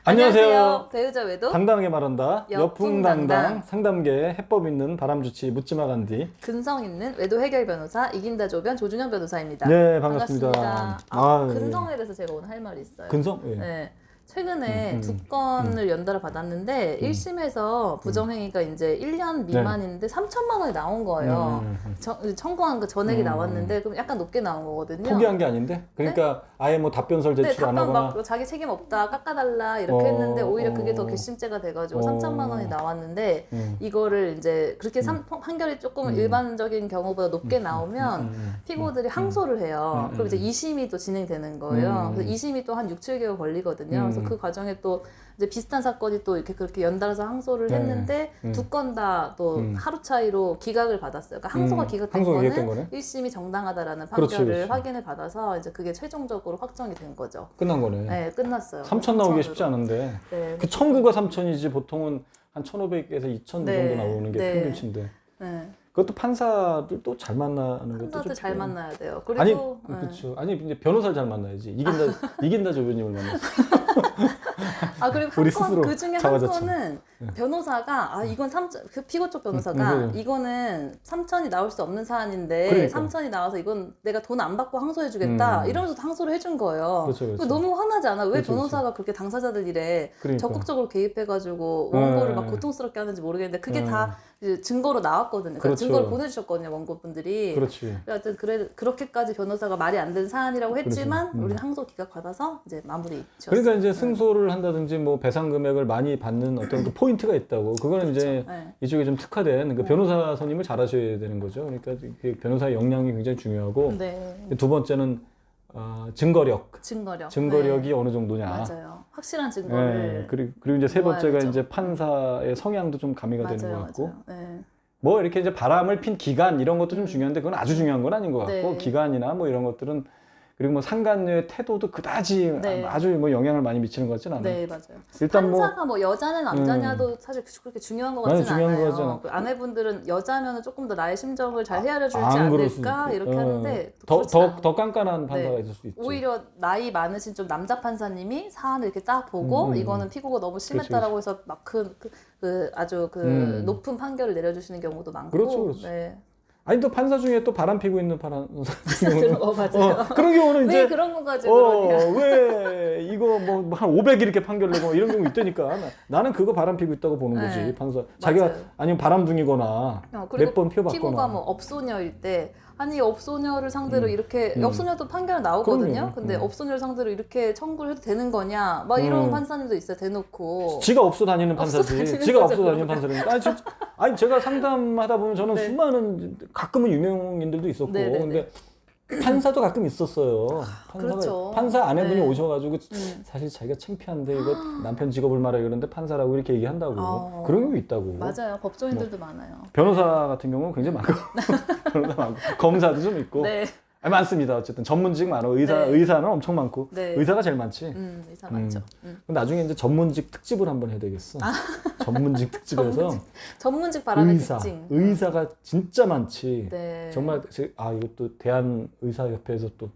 안녕하세요. 배우자 외도 당당하게 말한다. 여풍당당. 여풍당당 상담계 해법 있는 바람주치 묻지마 간디. 근성 있는 외도 해결 변호사 이긴다 조변 조준현 변호사입니다. 네, 반갑습니다. 근성에 대해서 제가 오늘 할 말이 있어요. 근성? 예. 네. 최근에 두 건을 연달아 받았는데 1심에서 부정행위가 이제 1년 미만인데 3천만 원이 나온 거예요. 청구한 그 전액이 나왔는데 그럼 약간 높게 나온 거거든요. 포기한 게 아닌데? 그러니까 아예 뭐 답변서를 제출 안 답변 하거나. 막 자기 책임 없다 깎아달라 이렇게 했는데 오히려 그게 더 괘씸죄가 돼가지고 3천만 원이 나왔는데 이거를 이제 그렇게 판결이 조금 일반적인 경우보다 높게 나오면 피고들이 항소를 해요. 그럼 이제 2심이 또 진행되는 거예요. 그래서 2심이 또 한 6, 7개월 걸리거든요. 그래서 그 과정에 또 이제 비슷한 사건이 또 이렇게 그렇게 연달아서 항소를 했는데 두 건 다 또 하루 차이로 기각을 받았어요. 그러니까 항소가 기각된 거는 1심이 정당하다라는 판결을 그렇지. 확인을 받아서 이제 그게 최종적으로 확정이 된 거죠. 끝난 거네. 네, 끝났어요. 3천 나오기 쉽지 않은데. 네. 그 청구가 3천이지 보통은 한 1,500에서 2,000 네. 정도 나오는 게 네. 평균치인데. 네. 그것도 판사들 또 잘 만나는 것도 판사도 좀 잘 만나야 돼요. 그리고 아니, 네. 그렇죠. 아니 이제 변호사를 잘 만나야지. 이긴다 조변님을 만났어. 그리고 우리 한 건, 스스로 그 중에 한 자화자찬. 건은 변호사가 이건 3천, 그 피고 쪽 변호사가 이거는 3천이 나올 수 없는 사안인데 그러니까. 3천이 나와서 이건 내가 돈 안 받고 항소해주겠다 이러면서 항소를 해준 거예요. 그렇죠, 그렇죠. 너무 화나지 않아? 왜 그렇죠, 변호사가 그렇게 당사자들 일에 그러니까. 적극적으로 개입해가지고 원고를 막 고통스럽게 하는지 모르겠는데 그게 다 이제 증거로 나왔거든요. 그러니까 그렇죠. 증거를 보내주셨거든요, 원고분들이. 그렇지. 하여튼 그렇게까지 변호사가 말이 안 되는 사안이라고 했지만 그렇죠. 우리는 항소 기각 받아서 이제 마무리 지었어요. 그러니까 이제 승소를 한다든지 뭐 배상 금액을 많이 받는 어떤 그 포인트가 있다고. 그거는 이제 네. 이쪽에 좀 특화된 그 변호사 선임을 잘하셔야 되는 거죠. 그러니까 그 변호사의 역량이 굉장히 중요하고. 네. 두 번째는 증거력. 네. 증거력이 어느 정도냐. 맞아요. 확실한 증거를. 네. 그리고 이제 세 번째가 모아야죠. 이제 판사의 성향도 좀 가미가 되는 것 같고. 맞아요. 네. 뭐 이렇게 이제 바람을 핀 기간 이런 것도 좀 중요한데 그건 아주 중요한 건 아닌 것 같고 네. 기간이나 뭐 이런 것들은 그리고 뭐 상간녀의 태도도 그다지 네. 아주 뭐 영향을 많이 미치는 것 같지는 않아요. 네, 맞아요. 일단 판사가 뭐 여자냐 남자냐도 사실 그렇게 중요한 것 같지는 중요한 거 않아요. 같잖아. 그 아내분들은 여자면은 조금 더 나의 심정을 잘 헤아려 주지 안 그럴 수도 않을까 있고. 이렇게 하는데 그렇진 않아요. 더 깐깐한 판사가 네. 있을 수 있죠. 오히려 나이 많으신 좀 남자 판사님이 사안을 이렇게 딱 보고 이거는 피고가 너무 심했다라고 해서 막 아주 높은 판결을 내려주시는 경우도 많고. 그렇죠. 네. 아니 또 판사 중에 또 바람 피고 있는 판사들은 맞아요. 그런 경우는 이제 왜 그런 거 가지고 그러냐. 왜 이거 뭐 한 500 이렇게 판결 내고 이런 경우 있다니까. 나는 그거 바람 피고 있다고 보는 거지. 네. 판사 자기가 맞아요. 아니면 바람둥이거나 그리고 몇 번 피워봤거나. 피고가 뭐 업소녀일 때 아니 업소녀를 상대로 이렇게 업소녀도 판결 나오거든요. 그럼요. 근데 업소녀를 상대로 이렇게 청구를 해도 되는 거냐 막 이런 판사님도 있어요. 대놓고. 지가 없어 다니는 판사지. 다니는 지가 거죠, 없어 다니는 판사니까. 아니 제가 상담하다 보면 저는 네. 수많은 가끔은 유명인들도 있었고 네네네. 근데 판사도 가끔 있었어요. 그렇죠. 판사 아내분이 네. 오셔가지고 사실 자기가 창피한데 이거 남편 직업을 말해 그러는데 판사라고 이렇게 얘기한다고 그런 경우 있다고. 맞아요. 법조인들도 많아요. 변호사 같은 경우는 굉장히 많고 변호사 많고 검사도 좀 있고. 네. 많습니다. 어쨌든 전문직 많아. 네. 의사는 엄청 많고 네. 의사가 제일 많지. 의사 많죠. 그럼 나중에 이제 전문직 특집을 한번 해야 되겠어. 전문직 특집에서 전문직 바람의 특징. 의사가 진짜 많지. 네. 정말 이것도 대한 의사협회에서 또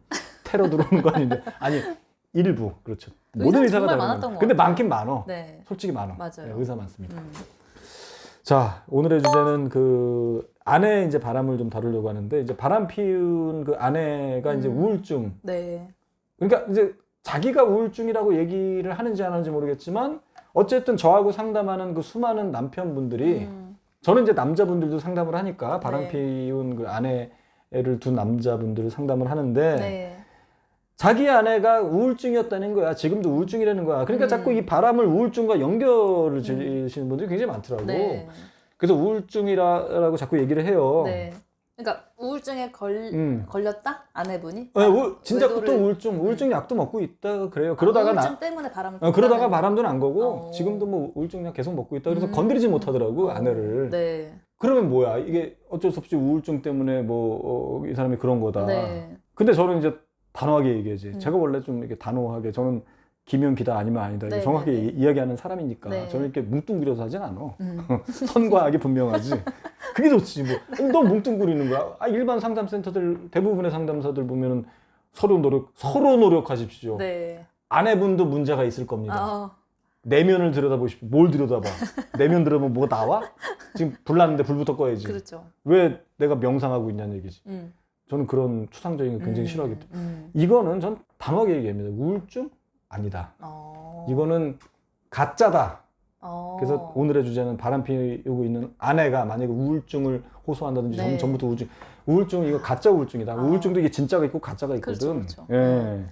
테러 들어오는 거 아닌데 아니 일부 그렇죠. 모든 의사가 정말 다 많았던 것 근데 같아요. 많긴 많어. 네. 솔직히 많어. 맞아요. 네, 의사 많습니다. 자 오늘의 주제는 그 아내 이제 바람을 좀 다루려고 하는데 이제 바람 피운 그 아내가 이제 우울증. 네. 그러니까 이제 자기가 우울증이라고 얘기를 하는지 안 하는지 모르겠지만 어쨌든 저하고 상담하는 그 수많은 남편분들이 저는 이제 남자분들도 상담을 하니까 바람 네. 피운 그 아내를 둔 남자분들을 상담을 하는데 네. 자기 아내가 우울증이었다는 거야. 지금도 우울증이라는 거야. 그러니까 자꾸 이 바람을 우울증과 연결을 지으시는 분들이 굉장히 많더라고. 네. 그래서 우울증이라고 자꾸 얘기를 해요. 네. 그러니까 우울증에 걸렸다? 아내분이? 진짜부터 우울증 약도 먹고 있다 그래요. 그러다가 우울증 때문에 바람을 그러다가 바람도 난 거고 지금도 뭐 우울증 약 계속 먹고 있다. 그래서 건드리지 못하더라고 아내를. 네. 그러면 뭐야? 이게 어쩔 수 없이 우울증 때문에 이 사람이 그런 거다. 네. 근데 저는 이제 단호하게 얘기하지. 제가 원래 좀 이렇게 단호하게 저는 기면 기다 아니면 아니다. 이렇게 네, 정확하게 네, 네. 이야기하는 사람이니까 네. 저는 이렇게 뭉뚱그려서 하진 않아. 선과 악이 분명하지. 그게 좋지 뭐. 너 뭉뚱그리는 거야. 일반 상담센터들 대부분의 상담사들 보면은 서로 노력하십시오. 네. 아내분도 문제가 있을 겁니다. 내면을 들여다보고 싶어. 뭘 들여다봐? 내면 들여다보면 뭐가 나와? 지금 불 났는데 불부터 꺼야지. 그렇죠. 왜 내가 명상하고 있냐는 얘기지. 저는 그런 추상적인 거 굉장히 싫어하기 때문에. 이거는 전 단호하게 얘기합니다. 우울증? 아니다. 이거는 가짜다. 그래서 오늘의 주제는 바람 피우고 있는 아내가 만약에 우울증을 호소한다든지 네. 전부터 우울증 이거 가짜 우울증이다. 우울증도 이게 진짜가 있고 가짜가 있거든. 그렇죠. 예.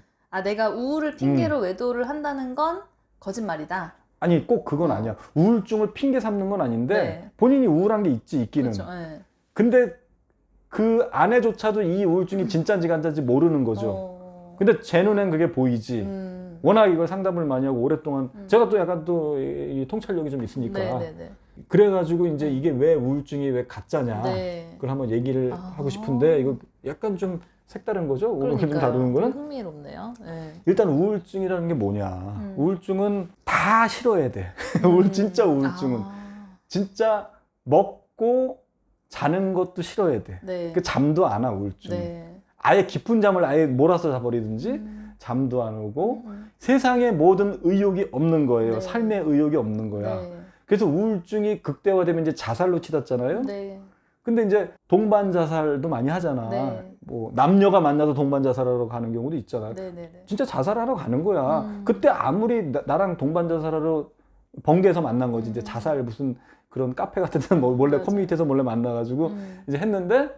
내가 우울을 핑계로 외도를 한다는 건 거짓말이다. 아니 꼭 그건 아니야. 우울증을 핑계 삼는 건 아닌데 네. 본인이 우울한 게 있기는. 그렇죠. 네. 근데 그 아내조차도 이 우울증이 진짜인지 가짜인지 모르는 거죠. 근데 제 눈엔 그게 보이지. 워낙 이걸 상담을 많이 하고 오랫동안 제가 또 약간 또 이 통찰력이 좀 있으니까 네네네. 그래가지고 이제 이게 왜 우울증이 왜 가짜냐 네. 그걸 한번 얘기를 하고 싶은데 이거 약간 좀 색다른 거죠. 오늘 좀 다루는 거는 흥미롭네요. 네. 일단 우울증이라는 게 뭐냐. 우울증은 다 싫어야 돼. 진짜 우울증은 진짜 먹고 자는 것도 싫어야 돼. 네. 그 잠도 안 와 우울증. 네. 아예 깊은 잠을 아예 몰아서 자버리든지 잠도 안 오고 세상에 모든 의욕이 없는 거예요. 네. 삶의 의욕이 없는 거야. 네. 그래서 우울증이 극대화되면 이제 자살로 치닫잖아요. 네. 근데 이제 동반 자살도 많이 하잖아. 네. 뭐 남녀가 만나도 동반 자살하러 가는 경우도 있잖아. 네네네. 진짜 자살하러 가는 거야. 그때 아무리 나랑 동반 자살하러 번개에서 만난 거지. 이제 자살 무슨 그런 카페 같은 데서 몰래 맞아. 커뮤니티에서 몰래 만나가지고 이제 했는데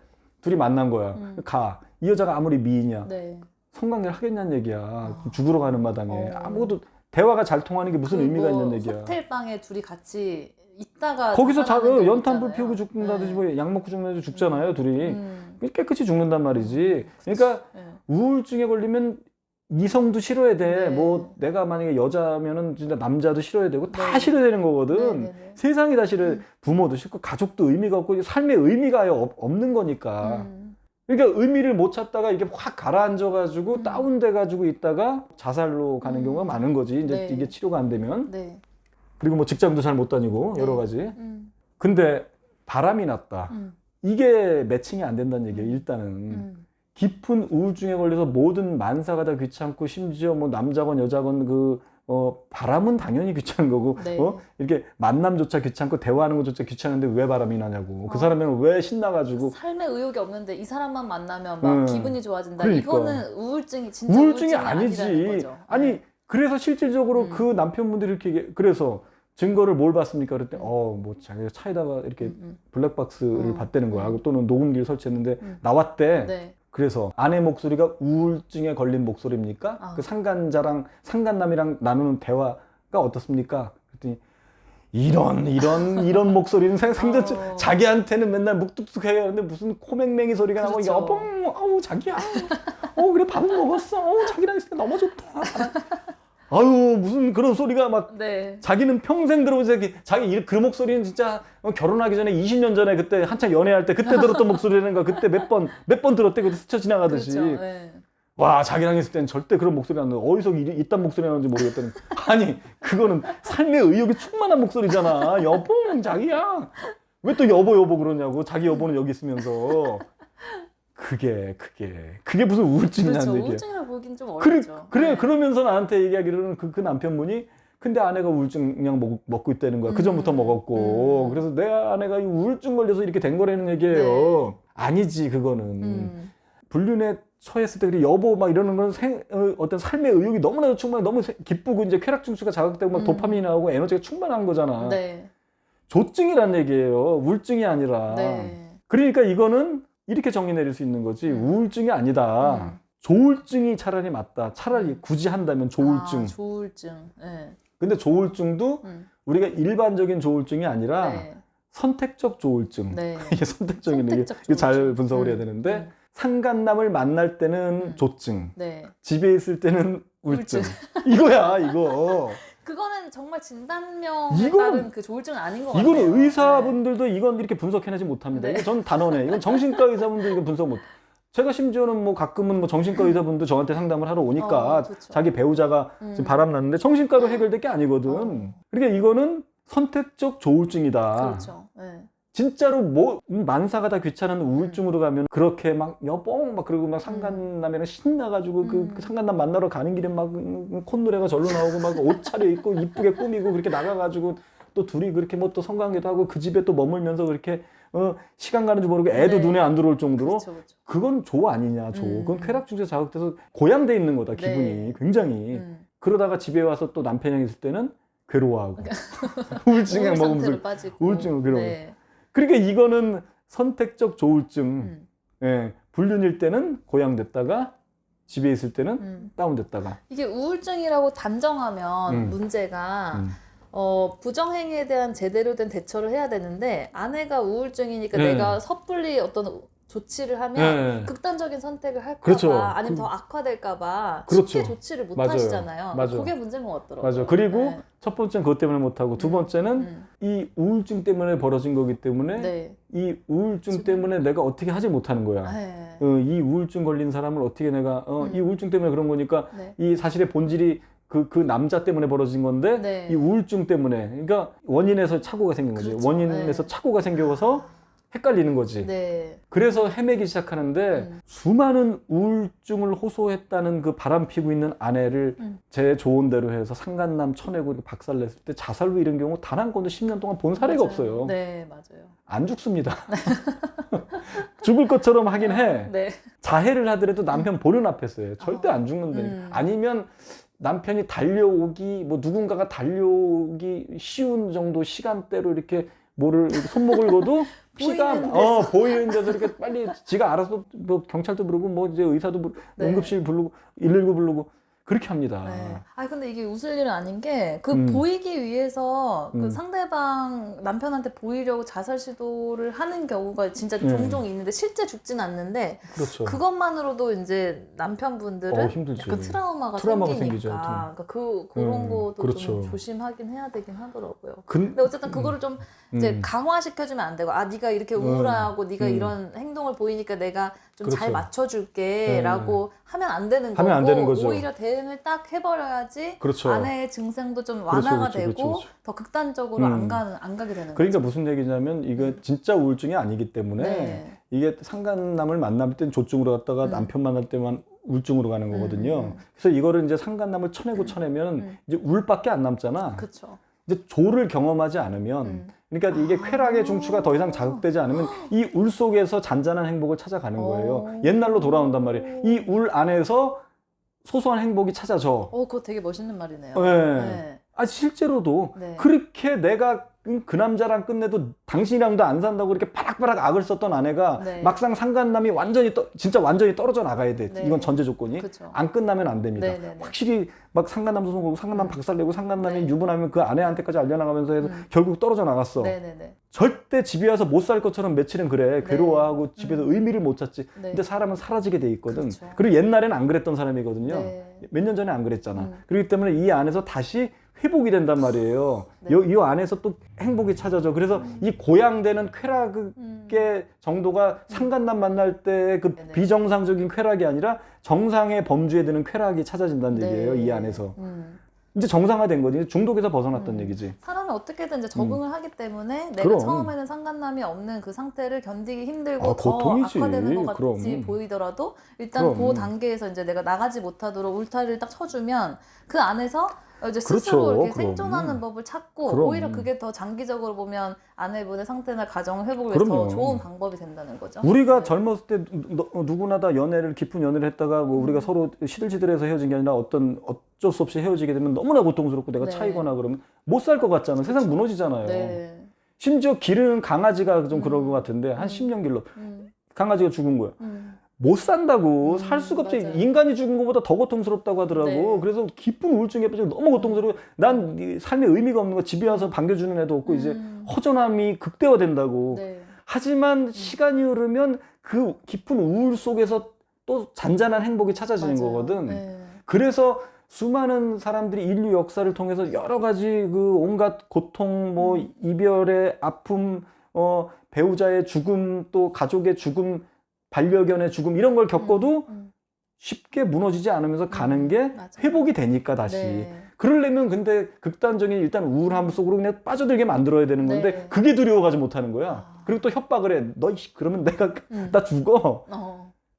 둘이 만난 거야. 가. 이 여자가 아무리 미인이야. 네. 성관계를 하겠냐는 얘기야. 죽으러 가는 마당에. 아무것도 대화가 잘 통하는 게 무슨 의미가 있는 얘기야. 호텔 방에 둘이 같이 있다가 거기서 자살하는 경우 연탄불 있잖아요. 피우고 죽는다든지 네. 뭐 약 먹고 죽는다든지 죽잖아요. 둘이. 깨끗이 죽는단 말이지. 그러니까 네. 우울증에 걸리면 이성도 싫어야 돼. 네. 뭐 내가 만약에 여자면은 진짜 남자도 싫어야 되고 다 네. 싫어야 되는 거거든. 네네네. 세상이 다 싫어요. 부모도 싫고 가족도 의미가 없고 삶의 의미가 아예 없는 거니까. 그러니까 의미를 못 찾다가 이게 확 가라앉아가지고 다운돼가지고 있다가 자살로 가는 경우가 많은 거지. 이제 네. 이게 치료가 안 되면. 네. 그리고 뭐 직장도 잘 못 다니고 네. 여러 가지. 근데 바람이 났다. 이게 매칭이 안 된다는 얘기예요. 일단은 깊은 우울증에 걸려서 모든 만사가 다 귀찮고 심지어 뭐 남자건 여자건 바람은 당연히 귀찮은 거고 네. 이렇게 만남조차 귀찮고 대화하는 것조차 귀찮은데 왜 바람이 나냐고. 그 사람은 왜 신나가지고 삶의 의욕이 없는데 이 사람만 만나면 막 기분이 좋아진다. 그러니까. 이거는 우울증이 진짜 우울증이 아니라는 아니지. 거죠. 아니 그래서 실질적으로 그 남편분들이 이렇게 그래서 증거를 뭘 봤습니까? 그랬더니 뭐 자기가 차에다가 이렇게 블랙박스를 봤다는 거야. 또는 녹음기를 설치했는데 나왔대. 네. 그래서 아내 목소리가 우울증에 걸린 목소리입니까? 그 상간남이랑 나누는 대화가 어떻습니까? 그랬더니 이런 목소리는 생전 자기한테는 맨날 묵뚝뚝해야 하는데 무슨 코맹맹이 소리가 나고 이게 그렇죠. 아우 자기야 그래 밥은 먹었어 자기랑 있을 때 너무 좋다 아유 무슨 그런 소리가 막 네. 자기는 평생 들어보지 자기 그 목소리는 진짜 결혼하기 전에 20년 전에 그때 한창 연애할 때 그때 들었던 목소리라는 거 그때 몇 번 들었대 그때 스쳐 지나가듯이 그렇죠. 네. 와 자기랑 있을 때는 절대 그런 목소리 안 나는데 어디서 이딴 목소리 나는지 모르겠다는 아니 그거는 삶의 의욕이 충만한 목소리잖아 여보 자기야 왜 또 여보 그러냐고 자기 여보는 여기 있으면서 그게 무슨 우울증이냐는 그렇죠. 얘기야. 우울증이라고 보긴 좀 어렵죠. 그래 네. 그러면서 나한테 얘기하기로는 그 남편분이 근데 아내가 우울증 먹고 있다는 거야. 그 전부터 먹었고 그래서 내 아내가 이 우울증 걸려서 이렇게 된 거라는 얘기예요. 네. 아니지 그거는 불륜에 처했을 때 그래 여보 막 이러는 건 어떤 삶의 의욕이 너무나도 충만해 너무 기쁘고 이제 쾌락 중추가 자극되고 막 도파민이 나오고 에너지가 충만한 거잖아. 네. 조증이란 얘기예요. 우울증이 아니라. 네. 그러니까 이거는 이렇게 정의 내릴 수 있는 거지 우울증이 아니다. 조울증이 차라리 맞다. 차라리 굳이 한다면 조울증. 조울증. 네. 근데 조울증도 우리가 일반적인 조울증이 아니라 네. 선택적 조울증. 네. 이게 선택적인 선택적 이게 잘 조울증. 분석을 해야 되는데 상간남을 만날 때는 조증. 네. 집에 있을 때는 우울증. 이거야 이거. 그거는 정말 진단명에 이거는- 따른 그 조울증은 아닌 것 같아요. 이거는 의사분들도 이건 이렇게 분석해내지 못합니다. 네. 이거 전 단언해. 이건 정신과 의사분도 이거 분석 못. 제가 심지어는 뭐 가끔은 뭐 정신과 의사분도 저한테 상담을 하러 오니까 좋죠. 자기 배우자가 지금 바람 났는데 정신과로 해결될 게 아니거든. 그러니까 이거는 선택적 조울증이다. 그렇죠. 네. 진짜로 뭐 만사가 다 귀찮은 우울증으로 가면 그렇게 막 여봉 막 그러고 막 상간남이랑 신나가지고 그 상간남 만나러 가는 길에 막 콧노래가 절로 나오고 막 옷 차려입고 이쁘게 꾸미고 그렇게 나가가지고 또 둘이 그렇게 뭐 또 성관계도 하고 그 집에 또 머물면서 그렇게 시간 가는 줄 모르고 애도 네. 눈에 안 들어올 정도로 그렇죠. 그건 조 아니냐 조. 그건 쾌락 증세 자극돼서 고양돼 있는 거다 기분이 네. 굉장히. 그러다가 집에 와서 또 남편이 있을 때는 괴로워하고 우울증에 먹으면서 우울증을 괴로워. 네. 그러니까 이거는 선택적 조울증. 예, 불륜일 때는 고양됐다가 집에 있을 때는 다운됐다가. 이게 우울증이라고 단정하면 문제가 부정행위에 대한 제대로 된 대처를 해야 되는데 아내가 우울증이니까 네. 내가 섣불리 어떤 조치를 하면 네. 극단적인 선택을 할까봐 그렇죠. 아니면 더 악화될까봐 그렇죠. 쉽게 조치를 못 맞아요. 하시잖아요. 맞아요. 그게 문제인 것 같더라고요. 맞아. 그리고 네. 첫 번째는 그것 때문에 못하고 두 번째는 이 우울증 때문에 벌어진 거기 때문에 네. 이 우울증 때문에 내가 어떻게 하지 못하는 거야. 네. 이 우울증 걸린 사람을 어떻게 내가 이 우울증 때문에 그런 거니까 네. 이 사실의 본질이 그 남자 때문에 벌어진 건데 네. 이 우울증 때문에 그러니까 원인에서 착오가 생긴 거지. 그렇죠. 원인에서 네. 착오가 생겨서 헷갈리는 거지. 네. 그래서 헤매기 시작하는데 수많은 우울증을 호소했다는 그 바람 피고 있는 아내를 제 조언대로 해서 상간남 쳐내고 박살냈을 때 자살로 이런 경우 단 한 건도 10년 동안 본 사례가 맞아요. 없어요. 네, 맞아요. 안 죽습니다. 죽을 것처럼 하긴 해. 네. 자해를 하더라도 남편 보는 앞에서 해요. 절대 안 죽는데. 아니면 남편이 달려오기 뭐 누군가가 달려오기 쉬운 정도 시간대로 이렇게 뭐를 손목을 거도 피가 보이는 데서 이렇게 빨리 지가 알아서 뭐 경찰도 부르고 뭐 이제 의사도 부르고 네. 응급실 부르고 119 부르고 그렇게 합니다. 네. 아 근데 이게 웃을 일은 아닌 게 그 보이기 위해서 그 상대방 남편한테 보이려고 자살 시도를 하는 경우가 진짜 종종 있는데 실제 죽진 않는데 그렇죠. 그것만으로도 이제 남편분들은 힘들지. 약간 트라우마가 트라우마가 생기니까 생기죠. 그러니까 그런 것도 그렇죠. 좀 조심하긴 해야 되긴 하더라고요. 근데 근데 어쨌든 그거를 좀 이제 강화시켜주면 안 되고 네가 이렇게 우울하고 네가 이런 행동을 보이니까 내가 좀 잘 그렇죠. 맞춰줄게라고 하면 안 되는 거고 하면 안 되는 거죠. 오히려 대응을 딱 해버려야지 그렇죠. 아내의 증상도 좀 완화가 그렇죠. 되고 더 극단적으로 안 가게 되는 그러니까 거죠. 무슨 얘기냐면 이거 진짜 우울증이 아니기 때문에 네. 이게 상간남을 만날 땐 조증으로 갔다가 남편 만날 때만 우울증으로 가는 거거든요. 그래서 이거를 이제 상간남을 쳐내면 이제 우울밖에 안 남잖아. 그렇죠. 이제 조를 경험하지 않으면 그러니까 이게 쾌락의 중추가 더 이상 자극되지 않으면 이 울 속에서 잔잔한 행복을 찾아가는 거예요. 옛날로 돌아온단 말이에요. 이 울 안에서 소소한 행복이 찾아져. 그거 되게 멋있는 말이네요. 네. 네. 실제로도 네. 그렇게 내가 그 남자랑 끝내도 당신이랑도 안 산다고 이렇게 바락바락 악을 썼던 아내가 네. 막상 상간남이 진짜 완전히 떨어져 나가야 돼. 네. 이건 전제 조건이. 그쵸. 안 끝나면 안 됩니다. 네네네. 확실히 막 상간남 소송 걸고 상간남 박살내고 상간남이 유부남이 그 아내한테까지 알려나가면서 해서 결국 떨어져 나갔어. 네네네. 절대 집에 와서 못 살 것처럼 며칠은 그래. 괴로워하고 집에서 의미를 못 찾지. 네. 근데 사람은 사라지게 돼 있거든. 그렇죠. 그리고 옛날에는 안 그랬던 사람이거든요. 네. 몇 년 전에 안 그랬잖아. 그렇기 때문에 이 안에서 다시 회복이 된단 말이에요. 네. 이 안에서 또 행복이 찾아져. 그래서 이 고양되는 쾌락의 정도가 상간남 만날 때 그 네네. 비정상적인 쾌락이 아니라 정상의 범주에 드는 쾌락이 찾아진다는 얘기예요. 이 안에서. 이제 정상화된 거지. 중독에서 벗어났던 얘기지. 사람이 어떻게든 이제 적응을 하기 때문에 내가 그럼. 처음에는 상간남이 없는 그 상태를 견디기 힘들고 더 고통이지. 악화되는 것 같이 그럼. 보이더라도 일단 그럼. 그 단계에서 이제 내가 나가지 못하도록 울타리를 딱 쳐주면 그 안에서 이제 그렇죠. 스스로 이렇게 그럼. 생존하는 법을 찾고 그럼. 오히려 그게 더 장기적으로 보면 아내분의 상태나 가정 회복을 위해서 그럼요. 더 좋은 방법이 된다는 거죠. 우리가 네. 젊었을 때 누구나 다 깊은 연애를 했다가 뭐 우리가 서로 시들시들해서 헤어진 게 아니라 어쩔 수 없이 헤어지게 되면 너무나 고통스럽고 내가 네. 차이거나 그러면 못 살 것 같잖아. 세상 무너지잖아요. 네. 심지어 기르는 강아지가 좀 그런 것 같은데 한 10년 길러 강아지가 죽은 거야. 못 산다고 살 수가 없지. 맞아요. 인간이 죽은 것보다 더 고통스럽다고 하더라고. 네. 그래서 깊은 우울증에 빠져 너무 고통스러워. 난 이 삶에 의미가 없는 거 집에 와서 반겨주는 애도 없고 이제 허전함이 극대화된다고. 네. 하지만 시간이 흐르면 그 깊은 우울 속에서 또 잔잔한 행복이 찾아지는 맞아요. 거거든. 네. 그래서 수많은 사람들이 인류 역사를 통해서 여러 가지 그 온갖 고통, 뭐 이별의 아픔, 배우자의 죽음, 또 가족의 죽음, 반려견의 죽음 이런 걸 겪어도 쉽게 무너지지 않으면서 가는 게 맞아요. 회복이 되니까 다시. 네. 그러려면 근데 극단적인 일단 우울함 속으로 그냥 빠져들게 만들어야 되는 건데 네. 그게 두려워가지 못하는 거야. 그리고 또 협박을 해. 너 그러면 내가 나 죽어.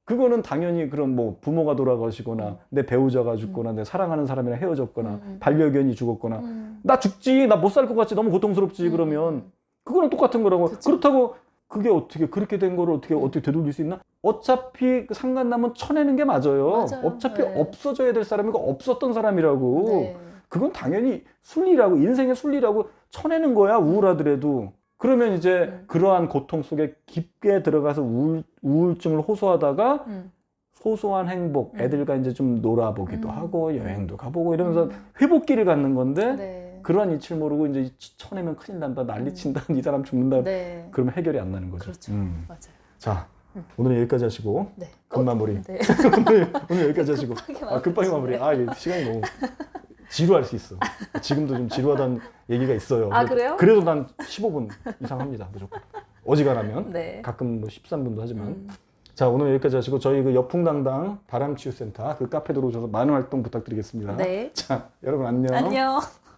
그거는 당연히 그런 뭐 부모가 돌아가시거나 내 배우자가 죽거나 내 사랑하는 사람이랑 헤어졌거나 반려견이 죽었거나 나 죽지, 나 못 살 것 같지, 너무 고통스럽지 그러면 그거는 똑같은 거라고. 그쵸. 그렇다고 그게 어떻게 그렇게 된 거를 어떻게 되돌릴 수 있나? 어차피 상간남은 쳐내는 게 맞아요. 어차피 네. 없어져야 될 사람이고 없었던 사람이라고. 네. 그건 당연히 순리라고, 인생의 순리라고 쳐내는 거야, 우울하더라도. 그러면 이제 그러한 고통 속에 깊게 들어가서 우울증을 호소하다가 소소한 행복, 애들과 이제 좀 놀아보기도 하고 여행도 가보고 이러면서 회복기를 갖는 건데 네. 그러한 이치를 모르고 이제 쳐내면 큰일 난다, 난리친다, 이 사람 죽는다. 네. 그러면 해결이 안 나는 거죠. 그렇죠. 맞아요. 자, 오늘 여기까지 하시고 네. 급마무리. 네. 오늘 여기까지 하시고 급하게 마무리. 이게 시간이 너무 지루할 수 있어. 지금도 좀 지루하다는 얘기가 있어요. 아, 그래요? 그래도 난 15분 이상 합니다. 무조건. 어지간하면. 네. 가끔 뭐 13분도 하지만. 자, 오늘 여기까지 하시고 저희 그 여풍당당 바람치유센터 그 카페 들어오셔서 많은 활동 부탁드리겠습니다. 네. 자, 여러분 안녕. 안녕.